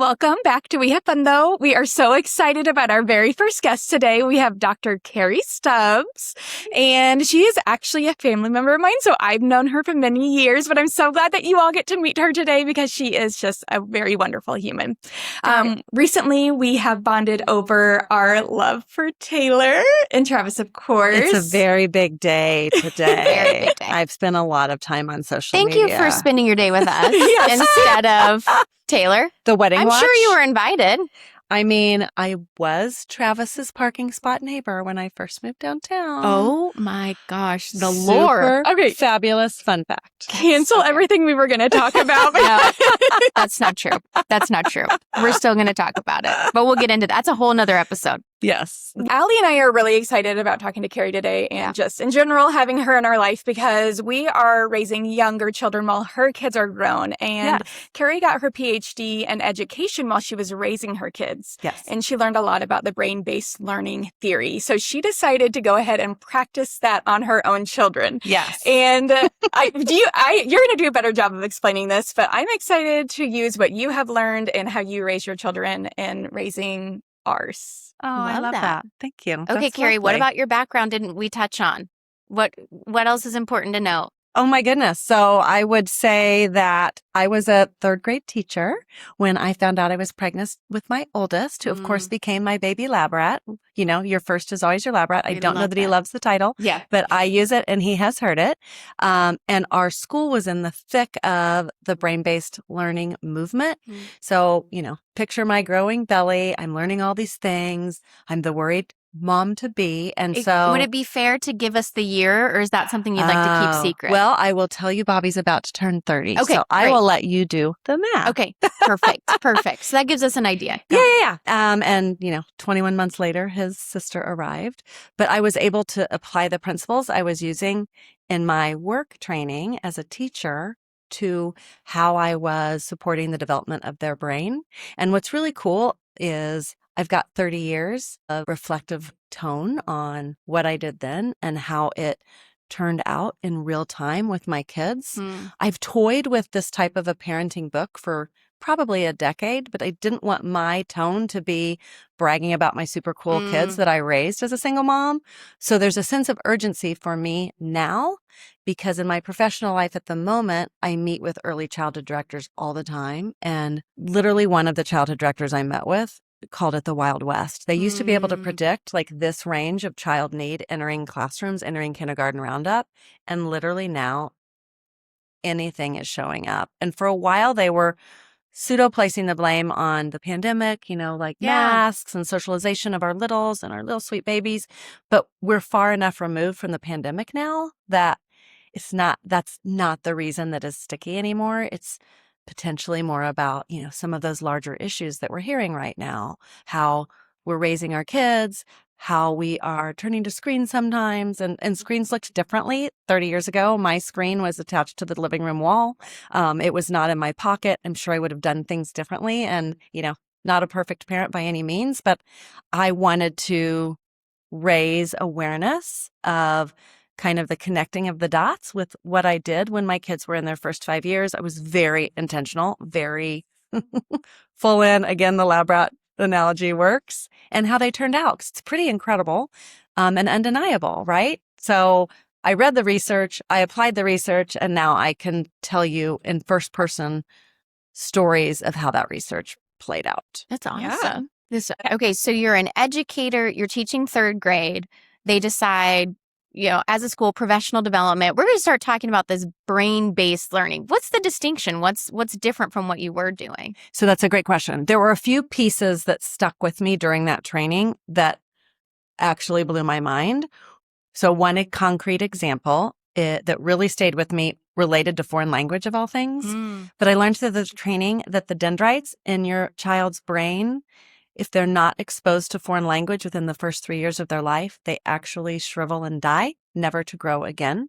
Welcome back to We Have Fun, though. We are so excited about our very first guest today. We have Dr. Kari Stubbs, and she is actually a family member of mine, so I've known her for many years, but I'm so glad that you all get to meet her today because she is just a very wonderful human. Recently, we have bonded over our love for Taylor and Travis, of course. It's a very big day today. Very big day. I've spent a lot of time on social media. Thank you for spending your day with us Yes. instead of Taylor. The wedding I'm watch? sure you were invited. I mean, I was Travis's parking spot neighbor when I first moved downtown. Oh my gosh, the Super lore. Okay. Fabulous fun fact. Cancel everything we were going to talk about. No, that's not true. That's not true. We're still going to talk about it, but we'll get into that. That's a whole nother episode. Yes. Allie and I are really excited about talking to Kari today and just in general having her in our life because we are raising younger children while her kids are grown. And Kari got her PhD in education while she was raising her kids. Yes. And she learned a lot about the brain-based learning theory. So she decided to go ahead and practice that on her own children. Yes. And you're going to do a better job of explaining this, but I'm excited to use what you have learned and how you raise your children in raising ours. Oh, I love that. Thank you. Okay, That's Kari, what lovely. about your background didn't we touch on? What else is important to know? Oh my goodness. So I would say that I was a third grade teacher when I found out I was pregnant with my oldest, who of course became my baby lab rat. You know, your first is always your lab rat. I don't know that he loves the title, but I use it and he has heard it. And our school was in the thick of the brain-based learning movement. So, you know, picture my growing belly. I'm learning all these things. I'm the worried mom to be. And so would it be fair to give us the year, or is that something you'd like to keep secret? Well, I will tell you Bobby's about to turn 30. Okay, so I will let you do the math. Okay, perfect. So that gives us an idea. Yeah. And, you know, 21 months later, his sister arrived. But I was able to apply the principles I was using in my work training as a teacher to how I was supporting the development of their brain. And what's really cool is I've got 30 years of reflective tone on what I did then and how it turned out in real time with my kids. I've toyed with this type of a parenting book for probably a decade, but I didn't want my tone to be bragging about my super cool kids that I raised as a single mom. So there's a sense of urgency for me now because in my professional life at the moment, I meet with early childhood directors all the time. And literally one of the childhood directors I met with called it the Wild West. They used to be able to predict like this range of child need entering classrooms, entering kindergarten roundup. And literally now anything is showing up. And for a while they were pseudo placing the blame on the pandemic, you know, like masks and socialization of our littles and our little sweet babies. But we're far enough removed from the pandemic now that that's not the reason that is sticky anymore. It's potentially more about, you know, some of those larger issues that we're hearing right now, how we're raising our kids, how we are turning to screens sometimes, and screens looked differently. 30 years ago, my screen was attached to the living room wall. It was not in my pocket. I'm sure I would have done things differently and, you know, not a perfect parent by any means, but I wanted to raise awareness of kind of the connecting of the dots with what I did when my kids were in their first 5 years. I was very intentional, very full in. Again, the lab rat analogy works, and how they turned out. 'Cause it's pretty incredible and undeniable, right? So I read the research, I applied the research, and now I can tell you in first person stories of how that research played out. That's awesome. Okay, so you're an educator, you're teaching third grade. They decide, you know, as a school, professional development, we're going to start talking about this brain-based learning. What's the distinction? What's different from what you were doing? So that's a great question. There were a few pieces that stuck with me during that training that actually blew my mind. So one concrete example that really stayed with me related to foreign language of all things. But I learned through the training that the dendrites in your child's brain, if they're not exposed to foreign language within the first 3 years of their life, they actually shrivel and die, never to grow again.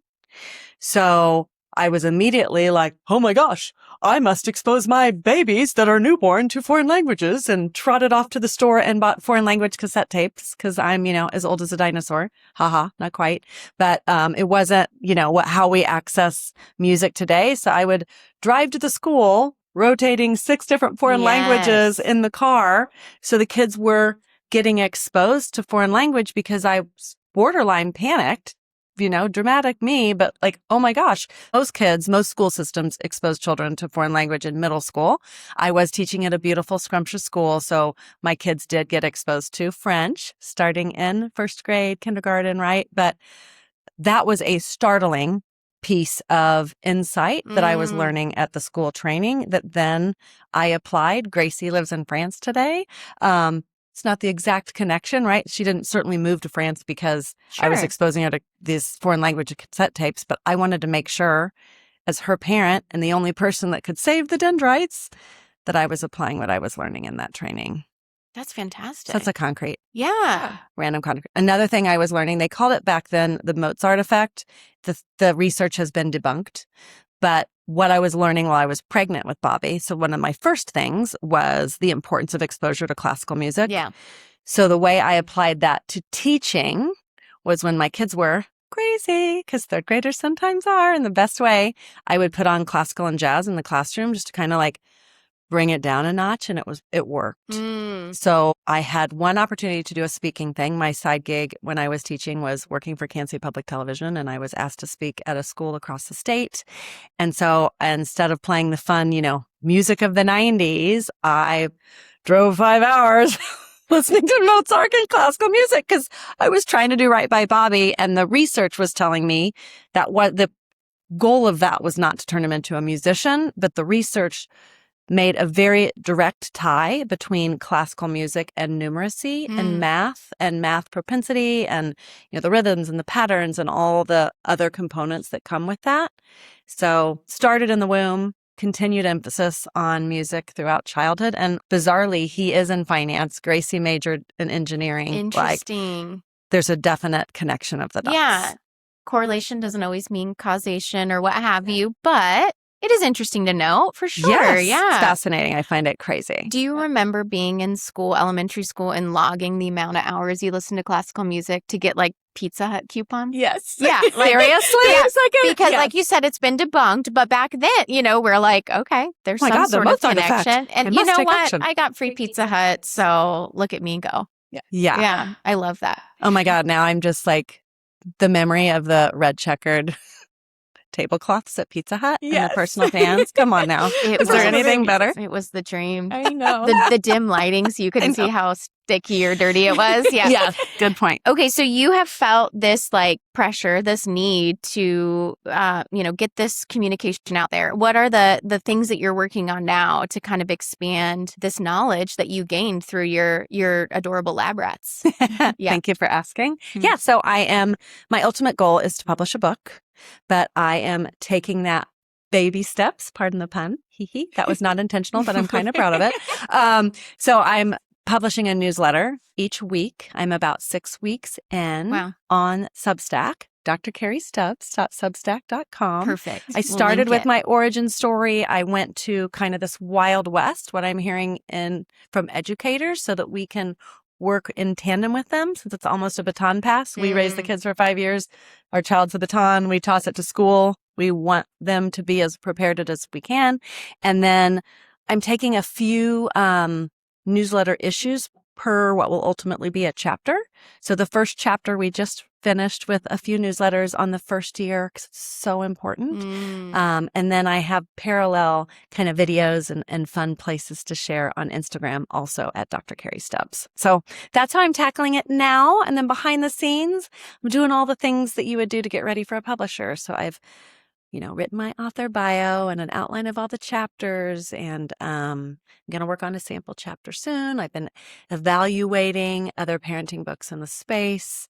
So I was immediately like, oh my gosh, I must expose my babies that are newborn to foreign languages, and trotted off to the store and bought foreign language cassette tapes because I'm, you know, as old as a dinosaur. Haha, not quite. But it wasn't, you know, how we access music today. So I would drive to the school rotating 6 different foreign languages in the car. So the kids were getting exposed to foreign language because I was borderline panicked, dramatic me, but like, oh my gosh, most school systems expose children to foreign language in middle school. I was teaching at a beautiful, scrumptious school. So my kids did get exposed to French starting in first grade, kindergarten, right? But that was a startling piece of insight that I was learning at the school training that then I applied. Gracie lives in France today. It's not the exact connection, right? She didn't certainly move to France because I was exposing her to these foreign language cassette tapes, but I wanted to make sure as her parent and the only person that could save the dendrites that I was applying what I was learning in that training. That's fantastic. So that's a concrete. Yeah. Random concrete. Another thing I was learning, they called it back then the Mozart effect. The research has been debunked. But what I was learning while I was pregnant with Bobby, so one of my first things was the importance of exposure to classical music. Yeah. So the way I applied that to teaching was when my kids were crazy, because third graders sometimes are, in the best way, I would put on classical and jazz in the classroom just to kind of like bring it down a notch, and it worked. So I had one opportunity to do a speaking thing. My side gig when I was teaching was working for Kansas Public Television, and I was asked to speak at a school across the state. And so instead of playing the fun, music of the 90s, I drove 5 hours listening to Mozart and classical music because I was trying to do right by Bobby, and the research was telling me that what the goal of that was not to turn him into a musician, but the research made a very direct tie between classical music and numeracy and math propensity and the rhythms and the patterns and all the other components that come with that. So started in the womb, continued emphasis on music throughout childhood. And bizarrely, he is in finance. Gracie majored in engineering. Interesting. There's a definite connection of the dots. Yeah. Correlation doesn't always mean causation or what have you, but it is interesting to know for sure. Yes, yeah. It's fascinating. I find it crazy. Do you remember being in school, elementary school, and logging the amount of hours you listened to classical music to get like Pizza Hut coupons? Yes. Yeah. Seriously? Yeah. Because like you said, it's been debunked. But back then, we're like, okay, there's some sort of connection. And you know what? Action. I got free Pizza Hut. So look at me go. Yeah. Yeah. I love that. Oh my God. Now I'm just like the memory of the red checkered tablecloths at Pizza Hut and the personal fans. Come on now. Is there anything better? It was the dream. I know. The dim lighting so you couldn't see how sticky or dirty it was. Yeah. Yeah. Good point. Okay. So you have felt this like pressure, this need to, get this communication out there. What are the things that you're working on now to kind of expand this knowledge that you gained through your adorable lab rats? Yeah. Thank you for asking. Yeah. So my ultimate goal is to publish a book, but I am taking that baby steps, pardon the pun. That was not intentional, but I'm kind of proud of it. So I'm publishing a newsletter each week. I'm about 6 weeks in on Substack, drkaristubbs.substack.com. Perfect. I started with my origin story. I went to kind of this Wild West, what I'm hearing from educators, so that we can work in tandem with them, since it's almost a baton pass. We raise the kids for 5 years. Our child's a baton. We toss it to school. We want them to be as prepared as we can. And then I'm taking a few newsletter issues per what will ultimately be a chapter. So the first chapter we just finished with a few newsletters on the first year because it's so important. And then I have parallel kind of videos and fun places to share on Instagram also at Dr. Kari Stubbs. So that's how I'm tackling it now. And then behind the scenes, I'm doing all the things that you would do to get ready for a publisher. So I've written my author bio and an outline of all the chapters, and I'm going to work on a sample chapter soon. I've been evaluating other parenting books in the space.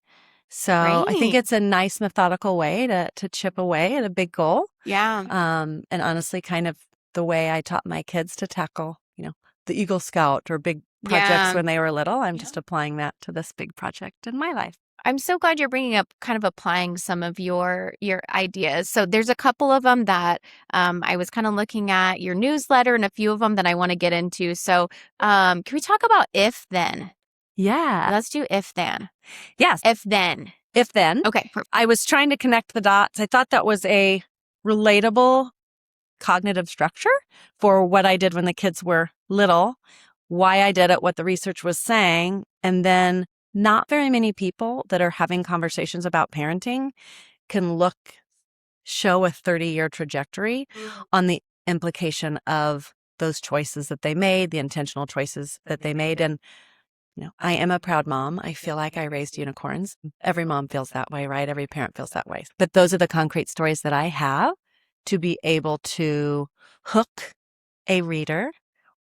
So I think it's a nice methodical way to chip away at a big goal. Yeah. And honestly, kind of the way I taught my kids to tackle, the Eagle Scout or big projects when they were little. I'm just applying that to this big project in my life. I'm so glad you're bringing up kind of applying some of your ideas. So there's a couple of them that I was kind of looking at your newsletter and a few of them that I want to get into. So can we talk about if then? Yeah. Let's do if then. Yes. If then. If then. Okay. I was trying to connect the dots. I thought that was a relatable cognitive structure for what I did when the kids were little, why I did it, what the research was saying. And then not very many people that are having conversations about parenting can show a 30-year trajectory on the implication of those choices that they made, the intentional choices that they made. And, I am a proud mom. I feel like I raised unicorns. Every mom feels that way, right? Every parent feels that way. But those are the concrete stories that I have to be able to hook a reader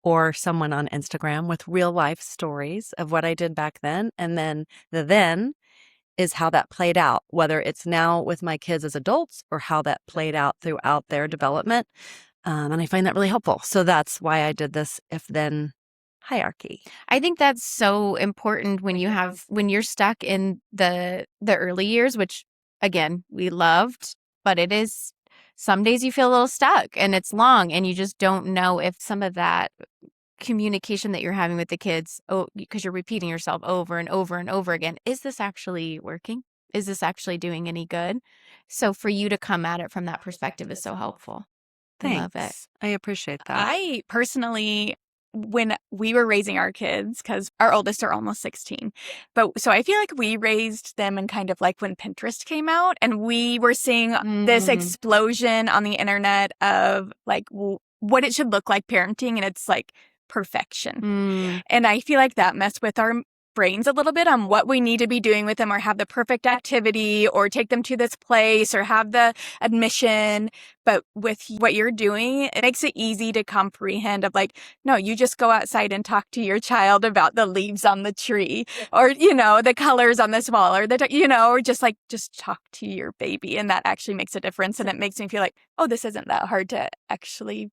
or someone on Instagram with real life stories of what I did back then. And then the then is how that played out, whether it's now with my kids as adults or how that played out throughout their development. And I find that really helpful. So that's why I did this if-then hierarchy. I think that's so important when you're stuck in the early years, which again, we loved, but it is some days you feel a little stuck and it's long and you just don't know if some of that communication that you're having with the kids, because you're repeating yourself over and over and over again, is this actually working? Is this actually doing any good? So for you to come at it from that perspective is so helpful. Thanks. I love it. I appreciate that. I personally, when we were raising our kids, because our oldest are almost 16, so I feel like we raised them in kind of like when Pinterest came out and we were seeing this explosion on the internet of like what it should look like parenting, and it's like perfection. And I feel like that messed with our brains a little bit on what we need to be doing with them, or have the perfect activity, or take them to this place, or have the admission. But with what you're doing, it makes it easy to comprehend of like, no, you just go outside and talk to your child about the leaves on the tree, or, the colors on this wall, or or just talk to your baby. And that actually makes a difference. And it makes me feel like, oh, this isn't that hard to actually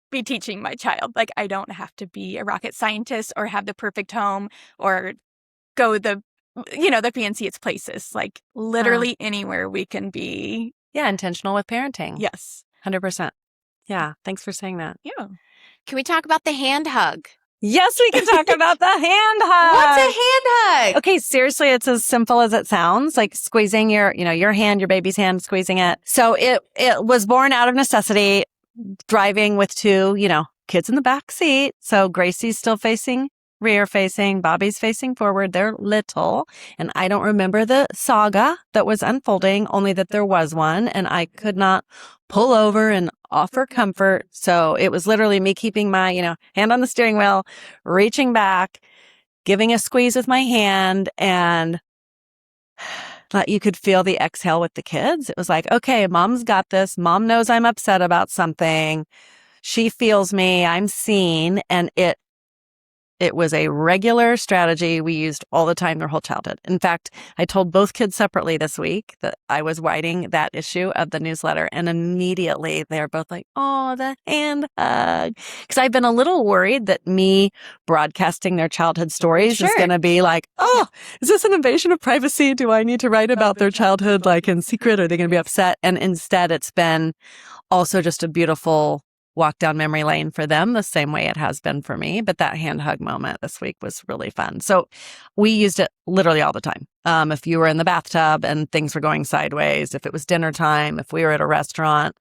be teaching my child. Like, I don't have to be a rocket scientist or have the perfect home or go the fanciest places. Like, literally anywhere we can be. Yeah, intentional with parenting. Yes. 100%. Yeah, thanks for saying that. Yeah. Can we talk about the hand hug? Yes, we can talk about the hand hug. What's a hand hug? Okay, seriously, it's as simple as it sounds, like squeezing your hand, your baby's hand, squeezing it. So it was born out of necessity, driving with two, kids in the back seat. So Gracie's still rear facing, Bobby's facing forward. They're little. And I don't remember the saga that was unfolding, only that there was one. And I could not pull over and offer comfort. So it was literally me keeping my, hand on the steering wheel, reaching back, giving a squeeze with my hand, and you could feel the exhale with the kids. It was like, okay, mom's got this. Mom knows I'm upset about something. She feels me. I'm seen. And it was a regular strategy we used all the time their whole childhood. In fact, I told both kids separately this week that I was writing that issue of the newsletter, and immediately they're both like, oh, the hand hug. Because I've been a little worried that me broadcasting their childhood stories is going to be like, oh, is this an invasion of privacy? Do I need to write about their childhood like in secret? Are they going to be upset? And instead, it's been also just a beautiful walk down memory lane for them, the same way it has been for me. But that hand hug moment this week was really fun. So we used it literally all the time. If you were in the bathtub and things were going sideways, if it was dinner time, if we were at a restaurant,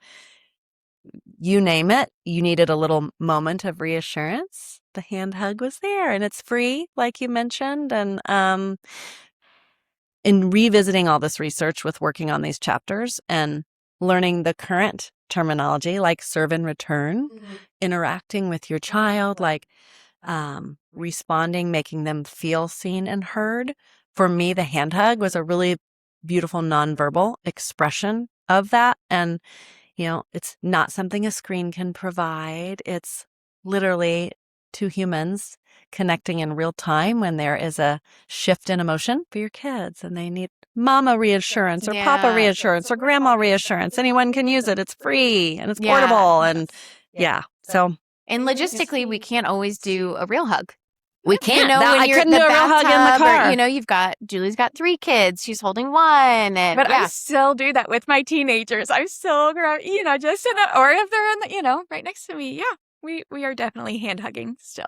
you name it, you needed a little moment of reassurance. The hand hug was there, and it's free, like you mentioned. And in revisiting all this research with working on these chapters and learning the current terminology like serve and return, interacting with your child, like responding, making them feel seen and heard. For me, the hand hug was a really beautiful nonverbal expression of that. And, it's not something a screen can provide. It's literally two humans connecting in real time when there is a shift in emotion for your kids and they need mama reassurance or papa reassurance or grandma reassurance. Anyone can use it. It's free and it's portable. And so. And logistically, we can't always do a real hug. We can't. I couldn't do a real hug in the car. Julie's got 3 kids. She's holding one. But I still do that with my teenagers. I'm still, just or if they're in the, right next to me. Yeah, we are definitely hand hugging still.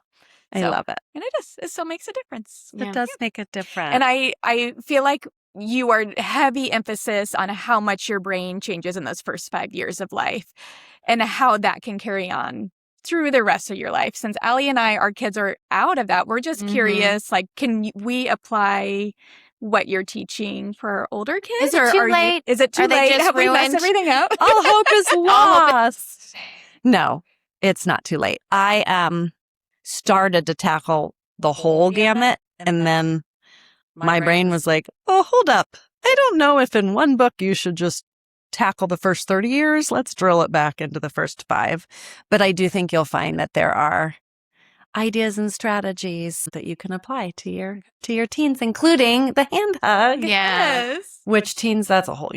I love it. And it still makes a difference. It does make a difference. And I feel like you are heavy emphasis on how much your brain changes in those first 5 years of life and how that can carry on through the rest of your life. Since Allie and I, our kids are out of that, we're just curious, like, we apply what you're teaching for our older kids? Is it too late? Is it too Are they late? just Have we messed ruined? everything up? All hope is lost. No, it's not too late. I started to tackle the whole gamut, and then my brain was like, oh, hold up. I don't know if in one book you should just tackle the first 30 years. Let's drill it back into the first 5. But I do think you'll find that there are ideas and strategies that you can apply to your teens, including the hand hug. Yes. Which teens, that's a whole,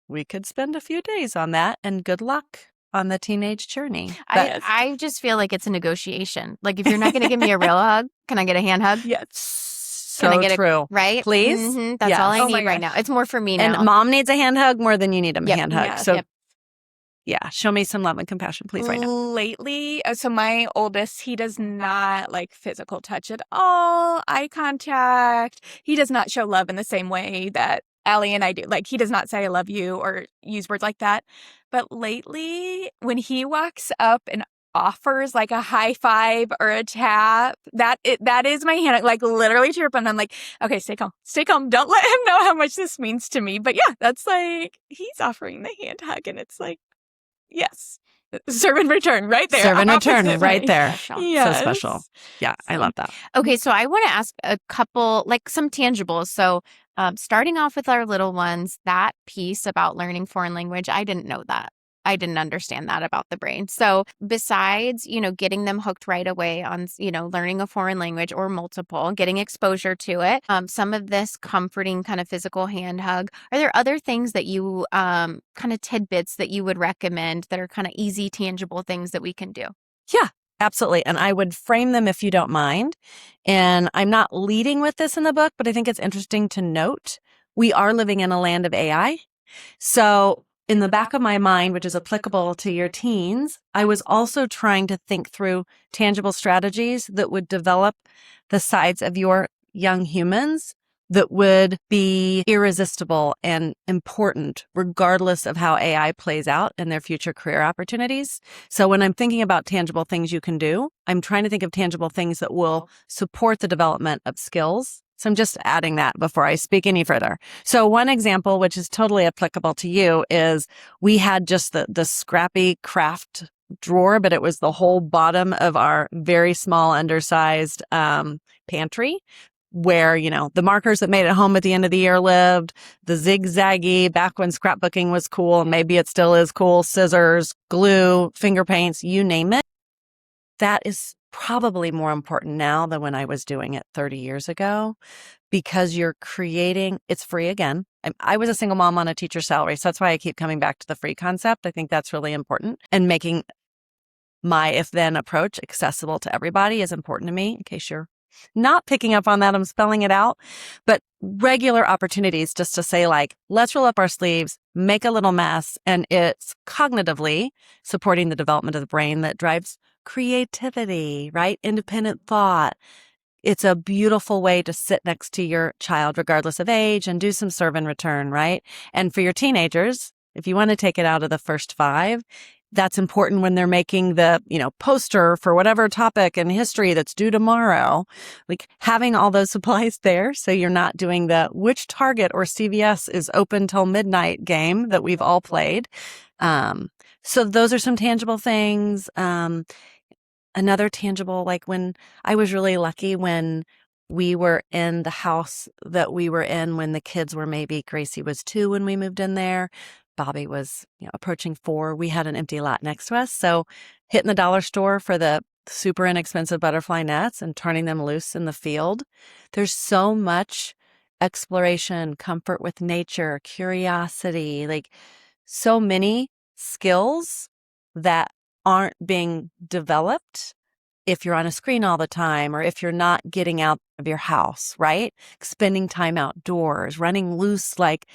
we could spend a few days on that, and good luck on the teenage journey. I just feel like it's a negotiation. Like, if you're not going to give me a real hug, can I get a hand hug? Yes. So Can I get true. Right? Please? Mm-hmm. That's Yes. all I Oh my need right gosh. now. It's more for me now. And mom needs a hand hug more than you need a Yep. hand hug. Yeah. So Yep. yeah, show me some love and compassion, please, right now. Lately, so my oldest, he does not like physical touch at all, eye contact. He does not show love in the same way that Allie and I do. Like, he does not say I love you or use words like that. But lately, when he walks up and offers like a high five or a tap, that is my hand, like literally to your phone. I'm like, okay, stay calm. Don't let him know how much this means to me. But yeah, that's like, he's offering the hand hug, and it's like, yes. Serve and return right there. Serve and return Opposite right way. there. Special. Yes. So special. Yeah, I love that. Okay, so I want to ask a couple, like some tangibles. So starting off with our little ones, that piece about learning foreign language, I didn't know that. I didn't understand that about the brain. So besides, getting them hooked right away on, learning a foreign language or multiple, getting exposure to it, some of this comforting kind of physical hand hug, are there other things that you, kind of tidbits that you would recommend that are kind of easy, tangible things that we can do? Yeah, absolutely. And I would frame them, if you don't mind. And I'm not leading with this in the book, but I think it's interesting to note we are living in a land of AI. So in the back of my mind, which is applicable to your teens, I was also trying to think through tangible strategies that would develop the sides of your young humans that would be irresistible and important, regardless of how AI plays out in their future career opportunities. So when I'm thinking about tangible things you can do, I'm trying to think of tangible things that will support the development of skills. So I'm just adding that before I speak any further. So one example, which is totally applicable to you, is we had just the scrappy craft drawer, but it was the whole bottom of our very small, undersized pantry, where, the markers that made it home at the end of the year lived, the zigzaggy, back when scrapbooking was cool, maybe it still is cool, scissors, glue, finger paints, you name it. That is probably more important now than when I was doing it 30 years ago, because you're creating, it's free again. I was a single mom on a teacher's salary, so that's why I keep coming back to the free concept. I think that's really important, and making my if-then approach accessible to everybody is important to me. In case you're not picking up on that, I'm spelling it out. But regular opportunities just to say, like, let's roll up our sleeves, make a little mess, and it's cognitively supporting the development of the brain that drives creativity, right? Independent thought. It's a beautiful way to sit next to your child, regardless of age, and do some serve and return, right? And for your teenagers, if you want to take it out of the first 5, that's important when they're making the, poster for whatever topic in history that's due tomorrow. Like, having all those supplies there, so you're not doing the which Target or CVS is open till midnight game that we've all played. So those are some tangible things. Another tangible, like when I was really lucky when we were in the house that we were in when the kids were, maybe Gracie was 2 when we moved in there. Bobby was approaching 4. We had an empty lot next to us. So hitting the dollar store for the super inexpensive butterfly nets and turning them loose in the field. There's so much exploration, comfort with nature, curiosity, like so many skills that aren't being developed if you're on a screen all the time, or if you're not getting out of your house, right? Spending time outdoors, running loose like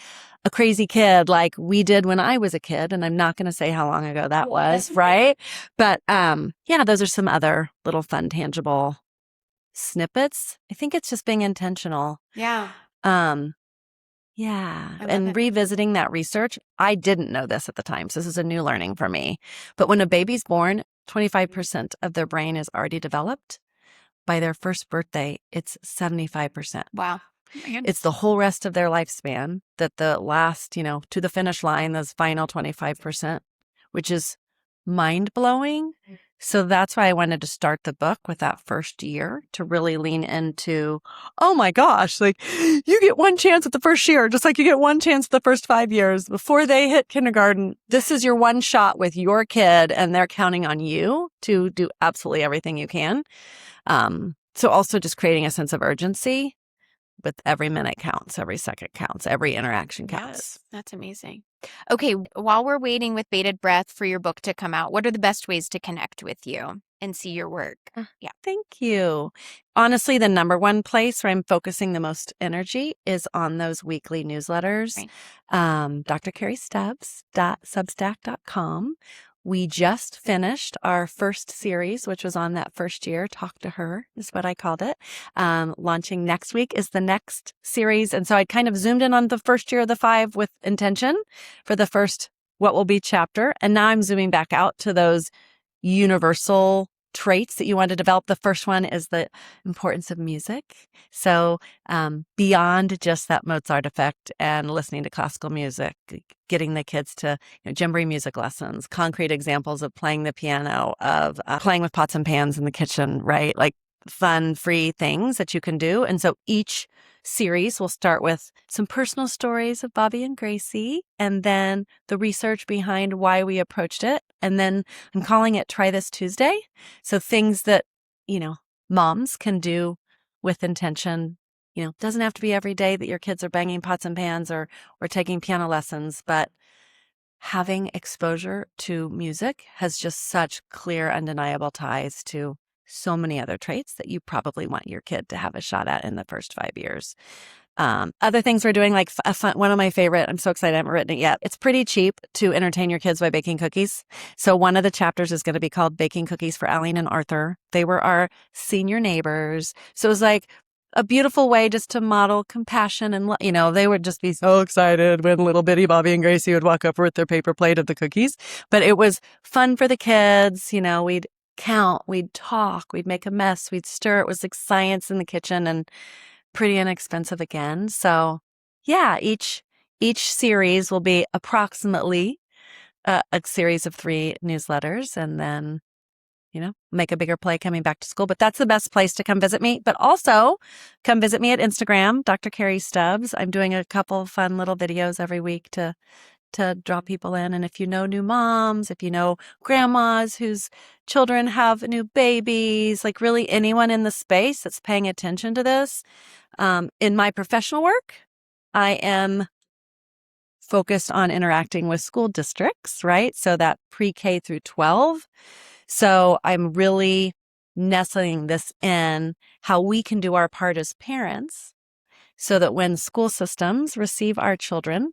a crazy kid, like we did when I was a kid. And I'm not going to say how long ago that was, right? But yeah, those are some other little fun, tangible snippets. I think it's just being intentional. Yeah. Yeah. I love And it. revisiting that research, I didn't know this at the time. So this is a new learning for me. But when a baby's born, 25% of their brain is already developed. By their first birthday, it's 75%. Wow. It's the whole rest of their lifespan that the last, to the finish line, those final 25%, which is mind blowing. So that's why I wanted to start the book with that first year to really lean into, oh my gosh, like you get one chance at the first year, just like you get one chance at the first 5 years before they hit kindergarten. This is your one shot with your kid, and they're counting on you to do absolutely everything you can. So also just creating a sense of urgency with every minute counts, every second counts, every interaction counts. Yes, that's amazing. Okay, while we're waiting with bated breath for your book to come out, what are the best ways to connect with you and see your work? Yeah. Thank you. Honestly, the number one place where I'm focusing the most energy is on those weekly newsletters. Right. Dr. Kari Stubbs, Substack.com. We just finished our first series, which was on that first year. Talk to Her is what I called it. Launching next week is the next series. And so I kind of zoomed in on the first year of the 5 with intention for the first what will be chapter. And now I'm zooming back out to those universal traits that you want to develop. The first one is the importance of music. So beyond just that Mozart effect and listening to classical music, getting the kids to Jamboree music lessons, concrete examples of playing the piano, of playing with pots and pans in the kitchen, right? Like fun, free things that you can do. And so each series will start with some personal stories of Bobby and Gracie, and then the research behind why we approached it. And then I'm calling it Try This Tuesday. So things that, moms can do with intention. Doesn't have to be every day that your kids are banging pots and pans or taking piano lessons, but having exposure to music has just such clear, undeniable ties to so many other traits that you probably want your kid to have a shot at in the first 5 years. Other things we're doing, like one of my favorite, I'm so excited I haven't written it yet. It's pretty cheap to entertain your kids by baking cookies. So one of the chapters is going to be called Baking Cookies for Aline and Arthur. They were our senior neighbors. So it was like a beautiful way just to model compassion. And, they would just be so excited when little bitty Bobby and Gracie would walk over with their paper plate of the cookies. But it was fun for the kids. We'd count, we'd talk, we'd make a mess, we'd stir. It was like science in the kitchen and pretty inexpensive again. So yeah, each series will be approximately a series of 3 newsletters, and then, make a bigger play coming back to school. But that's the best place to come visit me. But also come visit me at Instagram, Dr. Kari Stubbs. I'm doing a couple of fun little videos every week to draw people in. And if you know new moms, if you know grandmas whose children have new babies, like really anyone in the space that's paying attention to this. In my professional work, I am focused on interacting with school districts, right? So that pre-K through 12. So I'm really nestling this in how we can do our part as parents so that when school systems receive our children,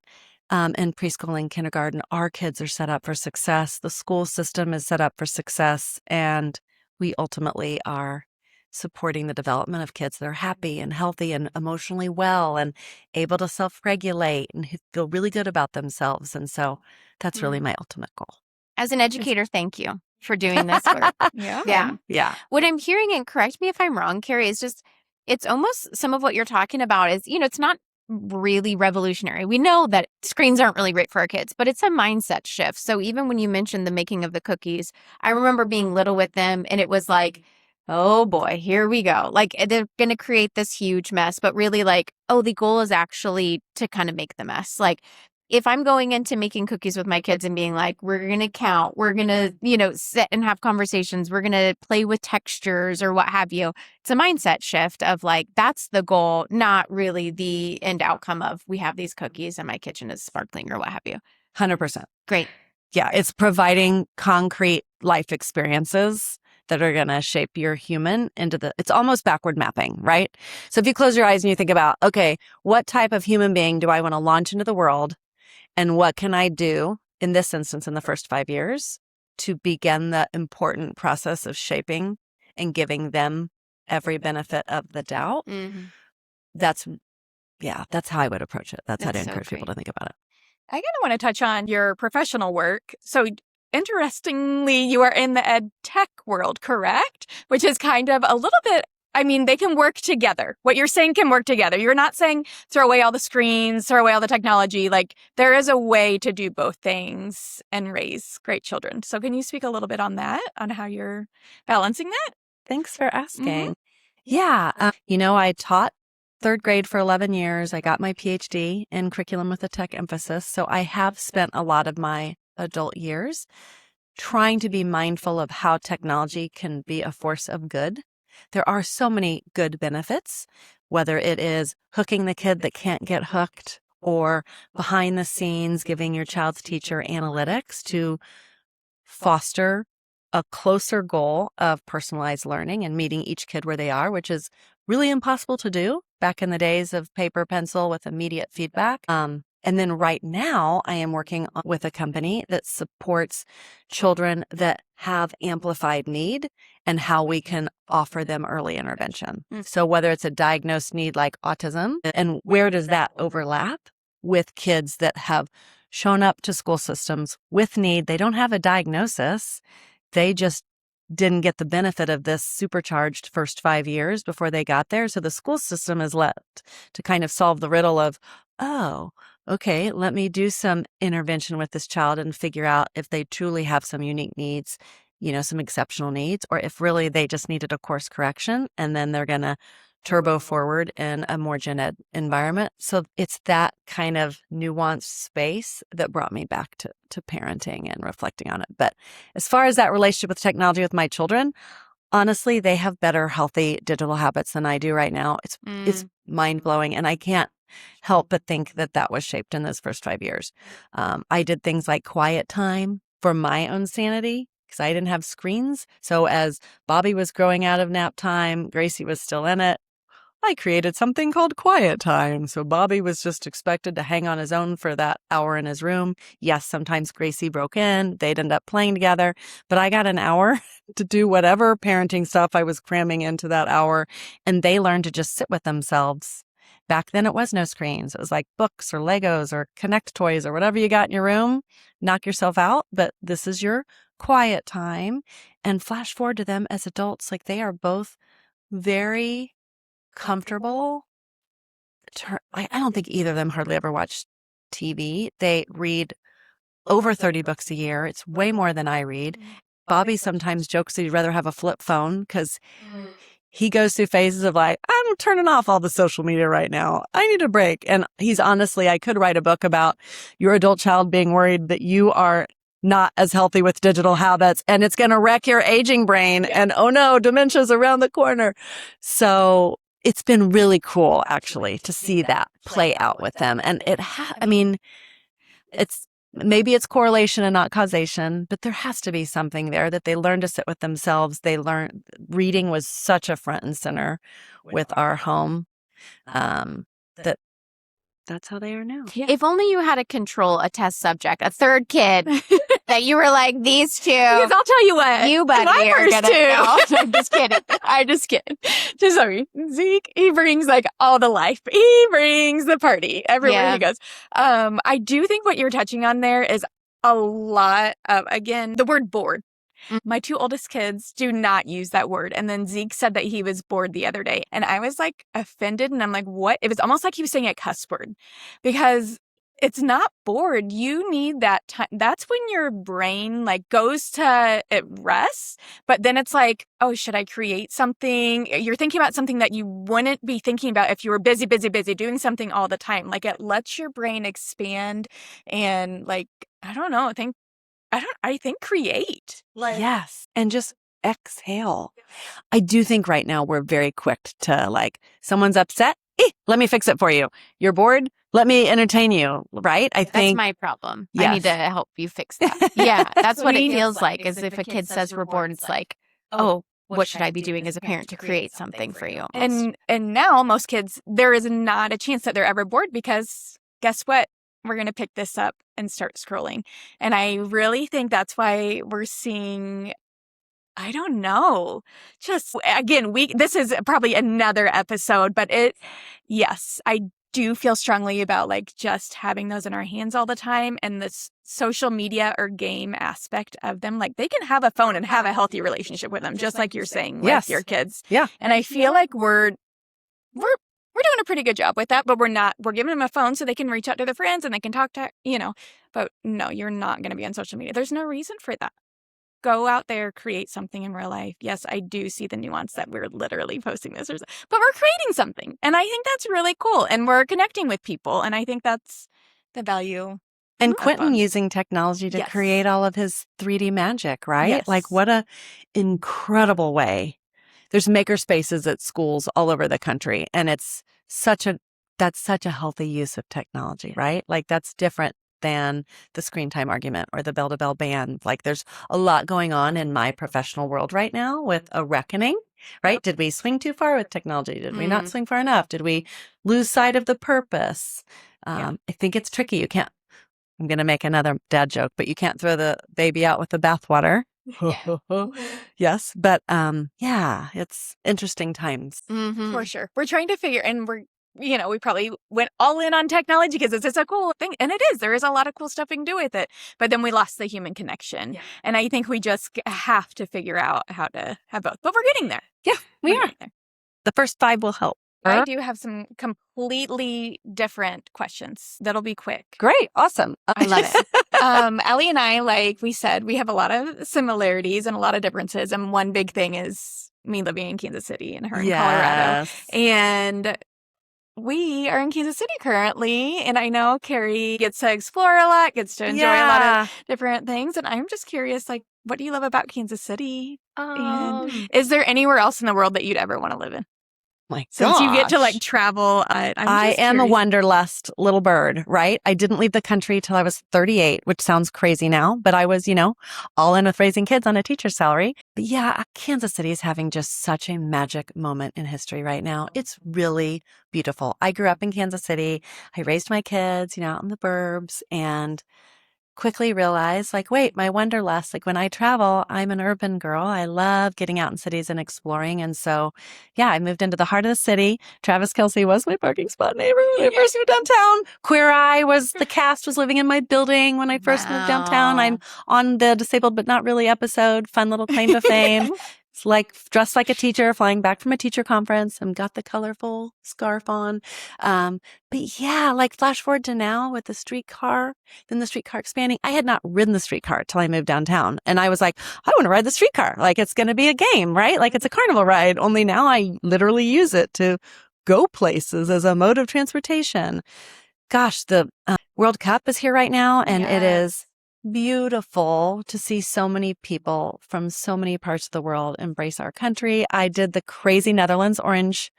in preschool and kindergarten, our kids are set up for success. The school system is set up for success. And we ultimately are supporting the development of kids that are happy and healthy and emotionally well and able to self-regulate and feel really good about themselves. And so that's really my ultimate goal. As an educator, thank you for doing this work. Yeah. What I'm hearing, and correct me if I'm wrong, Kari, is just, it's almost some of what you're talking about is, it's not really revolutionary. We know that screens aren't really great for our kids, but it's a mindset shift. So even when you mentioned the making of the cookies, I remember being little with them and it was like, oh boy, here we go. Like they're going to create this huge mess, but really like, oh, the goal is actually to kind of make the mess. Like if I'm going into making cookies with my kids and being like, we're going to count, we're going to, sit and have conversations, we're going to play with textures or what have you. It's a mindset shift of like, that's the goal, not really the end outcome of we have these cookies and my kitchen is sparkling or what have you. 100%. Great. Yeah. It's providing concrete life experiences that are going to shape your human it's almost backward mapping, right? So if you close your eyes and you think about, okay, what type of human being do I want to launch into the world? And what can I do in this instance in the first 5 years to begin the important process of shaping and giving them every benefit of the doubt? Mm-hmm. That's Yeah, that's how I would approach it. That's how That's to so encourage people great. to think about it. I kind of want to touch on your professional work. So, interestingly, you are in the ed tech world, correct? Which is kind of a little bit, I mean, they can work together. What you're saying can work together. You're not saying throw away all the screens, throw away all the technology. Like, there is a way to do both things and raise great children. So, can you speak a little bit on that, on how you're balancing that? Thanks for asking. Yeah. I taught third grade for 11 years. I got my PhD in curriculum with a tech emphasis. So I have spent a lot of my adult years trying to be mindful of how technology can be a force of good. There are so many good benefits, whether it is hooking the kid that can't get hooked or behind the scenes giving your child's teacher analytics to foster a closer goal of personalized learning and meeting each kid where they are, which is really impossible to do back in the days of paper, pencil with immediate feedback. And then right now, I am working with a company that supports children that have amplified need and how we can offer them early intervention. So whether it's a diagnosed need like autism, and where does that overlap with kids that have shown up to school systems with need? They don't have a diagnosis. They just didn't get the benefit of this supercharged first 5 years before they got there. So the school system is left to kind of solve the riddle of, oh, okay, let me do some intervention with this child and figure out if they truly have some unique needs, some exceptional needs, or if really they just needed a course correction and then they're going to turbo forward in a more gen ed environment. So it's that kind of nuanced space that brought me back to parenting and reflecting on it. But as far as that relationship with technology with my children, honestly, they have better, healthy digital habits than I do right now. It's mind blowing. And I can't help but think that was shaped in those first 5 years. I did things like quiet time for my own sanity because I didn't have screens. So as Bobby was growing out of nap time, Gracie was still in it. I created something called quiet time. So Bobby was just expected to hang on his own for that hour in his room. Yes, sometimes Gracie broke in. They'd end up playing together. But I got an hour to do whatever parenting stuff I was cramming into that hour. And they learned to just sit with themselves. Back then, it was no screens. It was like books or Legos or Connect toys or whatever you got in your room. Knock yourself out. But this is your quiet time. And flash forward to them as adults. Like they are both very comfortable. I don't think either of them hardly ever watch TV. They read over 30 books a year. It's way more than I read. Bobby sometimes jokes that he'd rather have a flip phone because he goes through phases of like, I'm turning off all the social media right now. I need a break. And he's honestly, I could write a book about your adult child being worried that you are not as healthy with digital habits and it's going to wreck your aging brain. And oh no, dementia's around the corner. So it's been really cool actually to see that play out with them. And maybe it's correlation and not causation, but there has to be something there that they learn to sit with themselves. They learn reading was such a front and center with our home, that's how they are now. Yeah. If only you had to control a test subject, a third kid, that you were like, these two. Because I'll tell you what. You, buddy, my are first gonna two. know. I'm just kidding. I'm just kidding. Just sorry. Zeke, he brings like all the life. He brings the party everywhere he goes. I do think what you're touching on there is a lot of, again, the word bored. My two oldest kids do not use that word. And then Zeke said that he was bored the other day. And I was like offended. And I'm like, what? It was almost like he was saying a cuss word because it's not bored. You need that time. That's when your brain like goes to it rests. But then it's like, oh, should I create something? You're thinking about something that you wouldn't be thinking about if you were busy doing something all the time. Like it lets your brain expand and like, I don't know, I think create. Yes. And just exhale. I do think right now we're very quick to like, someone's upset. Let me fix it for you. You're bored. Let me entertain you. Right. I think that's my problem. Yes. I need to help you fix that. Yeah. That's what it feels like is if a kid says we're bored, it's like, oh, what should I be doing as a parent to create something for you? And now most kids, there is not a chance that they're ever bored because guess what? We're going to pick this up and start scrolling. And I really think that's why we're seeing, I don't know, just again, this is probably another episode, but yes, I do feel strongly about like just having those in our hands all the time, and this social media or game aspect of them. Like they can have a phone and have a healthy relationship with them, just like you're saying with your kids. Yeah. And I feel like we're doing a pretty good job with that, but we're giving them a phone so they can reach out to their friends and they can talk to, but no, you're not going to be on social media. There's no reason for that. Go out there, create something in real life. Yes, I do see the nuance that we're literally posting this, but we're creating something. And I think that's really cool. And we're connecting with people. And I think that's the value. And Quentin using technology to create all of his 3D magic, right? Yes. Like what a incredible way. There's maker spaces at schools all over the country. And that's such a healthy use of technology, right? Like that's different than the screen time argument or the bell-to-bell ban. Like there's a lot going on in my professional world right now with a reckoning, right? Yep. Did we swing too far with technology? Did we not swing far enough? Did we lose sight of the purpose? I think it's tricky. I'm going to make another dad joke, but you can't throw the baby out with the bathwater. Yes. But it's interesting times. Mm-hmm. For sure. We're trying to figure, and we probably went all in on technology because it's just a cool thing. And it is. There is a lot of cool stuff you can do with it. But then we lost the human connection. Yeah. And I think we just have to figure out how to have both. But we're getting there. Yeah, we are. The first 5 will help. I do have some completely different questions. That'll be quick. Great. Awesome. I love it. Ellie and I, like we said, we have a lot of similarities and a lot of differences. And one big thing is me living in Kansas City and her in Colorado. And we are in Kansas City currently. And I know Kari gets to explore a lot, gets to enjoy a lot of different things. And I'm just curious, like, what do you love about Kansas City? And is there anywhere else in the world that you'd ever want to live in? Since you get to like travel, I am a wanderlust little bird, right? I didn't leave the country till I was 38, which sounds crazy now, but I was, all in with raising kids on a teacher's salary. But yeah, Kansas City is having just such a magic moment in history right now. It's really beautiful. I grew up in Kansas City. I raised my kids, out in the burbs, and quickly realized, like, wait, my wanderlust, like when I travel, I'm an urban girl. I love getting out in cities and exploring. And so, I moved into the heart of the city. Travis Kelce was my parking spot neighbor when I first moved downtown. Queer Eye the cast was living in my building when I first moved downtown. I'm on the Disabled But Not Really episode. Fun little claim to fame. It's like dressed like a teacher, flying back from a teacher conference, and got the colorful scarf on. But like flash forward to now with the streetcar, then the streetcar expanding. I had not ridden the streetcar till I moved downtown. And I was like, I want to ride the streetcar. Like it's going to be a game, right? Like it's a carnival ride. Only now I literally use it to go places as a mode of transportation. Gosh, the World Cup is here right now, and it is beautiful to see so many people from so many parts of the world embrace our country. I did the crazy Netherlands Orange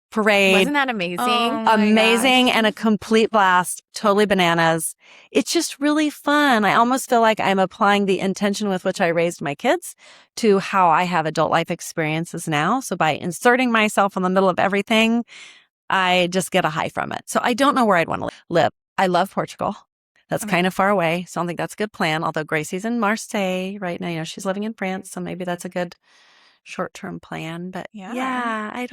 Parade. Wasn't that amazing? Amazing and a complete blast. Totally bananas. It's just really fun. I almost feel like I'm applying the intention with which I raised my kids to how I have adult life experiences now. So by inserting myself in the middle of everything, I just get a high from it. So I don't know where I'd want to live. I love Portugal. That's kind of far away, so I don't think that's a good plan. Although Gracie's in Marseille right now, she's living in France, so maybe that's a good short-term plan. But I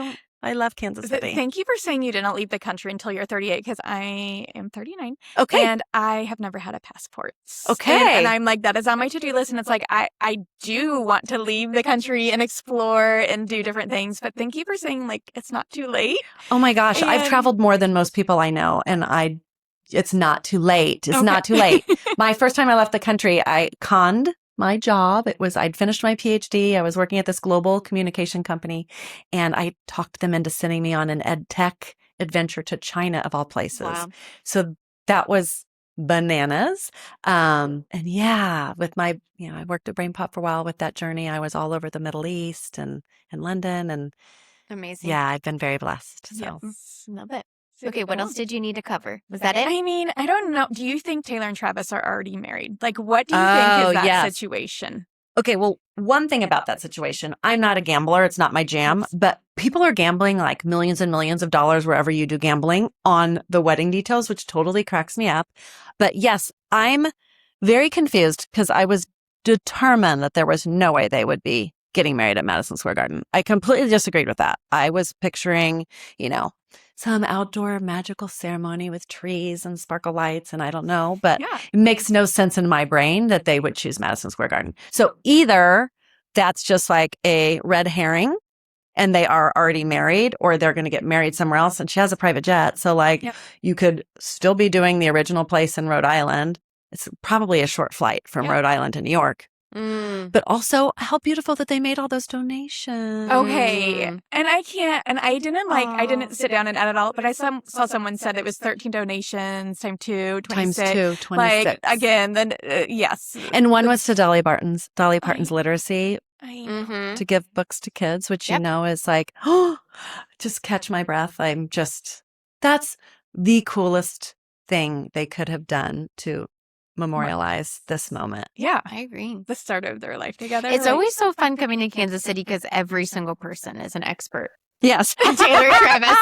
love Kansas City. Thank you for saying you didn't leave the country until you're 38, because I am 39. Okay. And I have never had a passport. Okay. And I'm like, that is on my to-do list. And it's like, I do want to leave the country and explore and do different things. But thank you for saying, like, it's not too late. Oh my gosh. I've traveled more than most people I know. And it's not too late. It's not too late. My first time I left the country, I conned my job. I'd finished my PhD. I was working at this global communication company, and I talked them into sending me on an ed tech adventure to China, of all places. Wow. So that was bananas. With my, I worked at Brain Pop for a while with that journey. I was all over the Middle East and London, and amazing. Yeah, I've been very blessed. So love it. Okay, what else did you need to cover? Was that it? I mean, I don't know. Do you think Taylor and Travis are already married? Like, what do you think is that situation? Okay, well, one thing about that situation, I'm not a gambler. It's not my jam. But people are gambling like millions and millions of dollars wherever you do gambling on the wedding details, which totally cracks me up. But yes, I'm very confused because I was determined that there was no way they would be getting married at Madison Square Garden. I completely disagreed with that. I was picturing, some outdoor magical ceremony with trees and sparkle lights. And I don't know, but Yeah. it makes no sense in my brain that they would choose Madison Square Garden. So either that's just like a red herring and they are already married, or they're going to get married somewhere else. And she has a private jet. So like you could still be doing the original place in Rhode Island. It's probably a short flight from Rhode Island to New York. But also, how beautiful that they made all those donations. Okay. And I didn't sit down and edit all, but I saw someone said it was 13 donations times 2, 26. Times 2, 26. Like, again, then, yes. And one was to Dolly Parton's literacy I to give books to kids, which you know is like, just catch my breath. That's the coolest thing they could have done to memorialize this moment. Yeah. I agree. The start of their life together. It's always so fun coming to Kansas City because every single person is an expert. Yes. Taylor and Travis.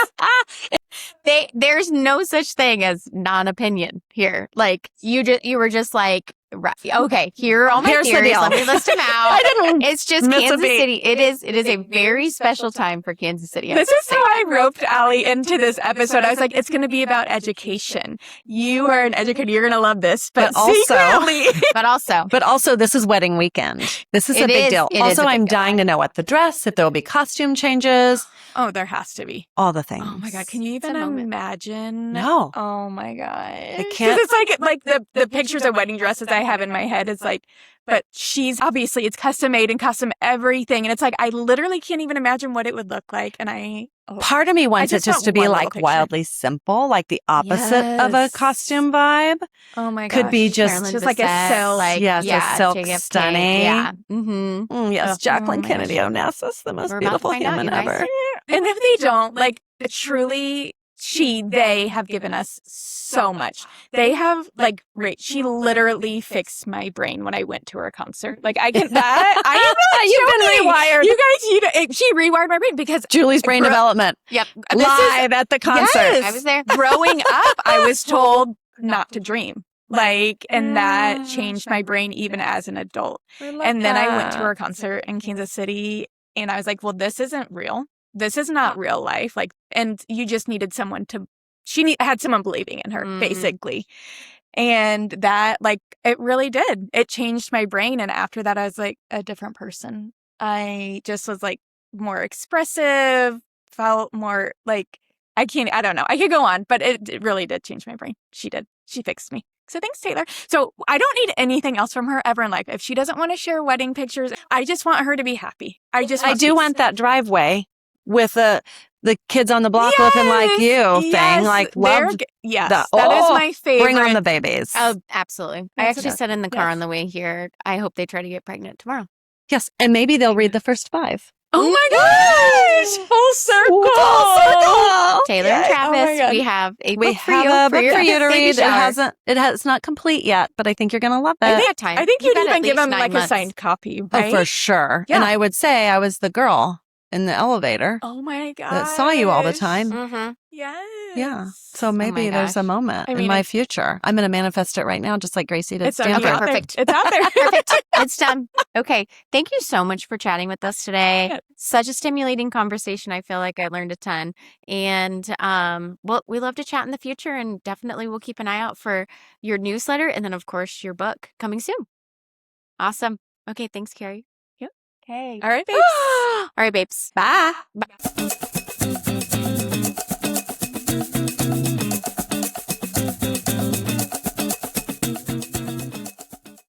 There's no such thing as non-opinion here. Like you were just like, right, okay, here are all my Here's the theories. deal. Let me list them out. I didn't It's just miss a Kansas beat. City. It is a very special time for Kansas City. This is how I roped Allie into this episode. I was like, it's going to be about education. You are an educator. You're going to love this. But also- secretly, But also, this is wedding weekend. This is a It big is- deal. it is Also, a big I'm deal. dying to know what the dress, if there will be costume changes, oh, there has to be. all the things. Oh my God. Can you It's a even moment. imagine? No. Oh my God. I can't- It's like the pictures of wedding dresses I have in my head. It's like, but she's obviously it's custom made and custom everything. And it's like, I literally can't even imagine what it would look like. And Part of me wants it just just want to be one little like picture. wildly simple, like the opposite of a Yes. costume vibe. oh my God. Could be just- Carolyn just like a Bessette, silk. Yes, a silk JFK, stunning. Yeah. Mm-hmm. Yes, Oh, Jacqueline oh my Kennedy Onassis, the most We're about to beautiful find out, human you guys. ever. And if they don't, like, truly, they have given us so much. They have, like, she literally fixed my brain when I went to her concert. Like, I can, that, I am not You've been rewired. You guys, she rewired my brain because Julie's brain development. Yep. this is, Live at the concert. Yes. I was there. growing up, I was told not to dream. Like, and that changed my brain even as an adult. And then I went to her concert in Kansas City and I was like, well, this isn't real. This is not real life. Like, and you just needed someone had someone believing in her, basically. And that, like, it really did. It changed my brain. And after that, I was like a different person. I just was like more expressive, felt more like, I don't know. I could go on, but it really did change my brain. She did. She fixed me. So thanks, Taylor. So I don't need anything else from her ever in life. If she doesn't want to share wedding pictures, I just want her to be happy. I do peace. Want that driveway with the kids on the block looking like you thing. Like, love. Yes, that is my favorite. Bring on the babies. Oh, absolutely. I That's actually enough. said in the car Yes. on the way here, I hope they try to get pregnant tomorrow. Yes. And maybe they'll read the first 5. Oh my gosh! Full circle. Taylor Yay. and Oh Travis, my God. we have a We book for have you a book your for you to baby read. shower. It's not complete yet, but I think you're going to love it. We have time. I think We've you'd got at even give least them 9 like a months. signed copy, right? Oh, for sure. Yeah. And I would say I was the girl in the elevator Oh my god! that saw you all the time. Mm-hmm. Yes. Yeah. So my maybe there's a gosh. moment I in mean, my future. I'm going to manifest it right now, just like Gracie did It's Stanford. Okay, out there. perfect. It's out there. Perfect. It's done. Okay. Thank you so much for chatting with us today. Yeah. Such a stimulating conversation. I feel like I learned a ton. And we love to chat in the future, and definitely we'll keep an eye out for your newsletter and then, of course, your book coming soon. Awesome. Okay. Thanks, Kari. Okay. All right, babes. All right, babes. Bye. Bye.